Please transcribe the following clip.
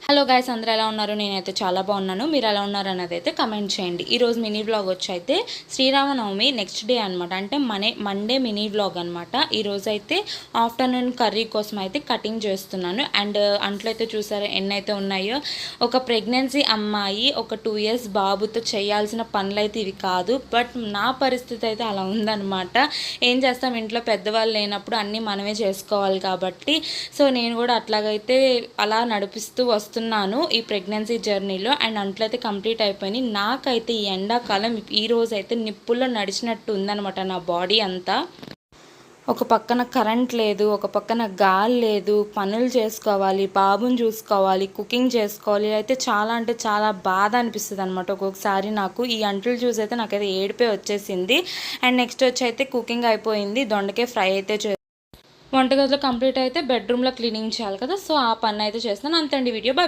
Hello guys, అందరూ ఎలా ఉన్నారు? నేనైతే చాలా బాగున్నాను. మీరు ఎలా ఉన్నారు అన్నది అయితే కమెంట్ చేయండి. ఈరోజు మినీ వ్లాగ్ వచ్చి అయితే శ్రీరామనవమి నెక్స్ట్ డే అనమాట, అంటే మండే మినీ వ్లాగ్ అనమాట. ఈరోజు అయితే ఆఫ్టర్నూన్ కర్రీ కోసం అయితే కటింగ్ చేస్తున్నాను. అండ్ అంట్లో అయితే చూసారా ఎన్ని అయితే ఉన్నాయో. ఒక ప్రెగ్నెన్సీ అమ్మాయి ఒక 2 years బాబుతో చేయాల్సిన పనులు అయితే ఇవి కాదు, బట్ నా పరిస్థితి అయితే అలా ఉందన్నమాట. ఏం చేస్తాం, ఇంట్లో పెద్దవాళ్ళు లేనప్పుడు అన్నీ మనమే చేసుకోవాలి కాబట్టి. సో నేను కూడా అట్లాగైతే అలా నడిపిస్తూ వస్తున్నాను ఈ ప్రెగ్నెన్సీ జర్నీలో. అండ్ అంట్లయితే కంప్లీట్ అయిపోయింది. నాకైతే ఈ ఎండాకాలం ఈ రోజు అయితే నిప్పుల్లో నడిచినట్టు ఉందనమాట నా బాడీ అంతా. ఒక పక్కన కరెంట్ లేదు, ఒక పక్కన గాలి లేదు, పనులు చేసుకోవాలి, బాబుని చూసుకోవాలి, కుకింగ్ చేసుకోవాలి. అయితే చాలా అంటే చాలా బాధ అనిపిస్తుంది అనమాట ఒక్కొక్కసారి. నాకు ఈ అంట్లు చూసి అయితే నాకైతే ఏడిపే వచ్చేసింది. అండ్ నెక్స్ట్ వచ్చి అయితే కుకింగ్ అయిపోయింది. దొండకాయ ఫ్రై అయితే వంటగదిలో కంప్లీట్ అయితే బెడ్రూమ్లో క్లీనింగ్ చేయాలి కదా, సో ఆ పని అయితే చేస్తాను. అంతండి వీడియో.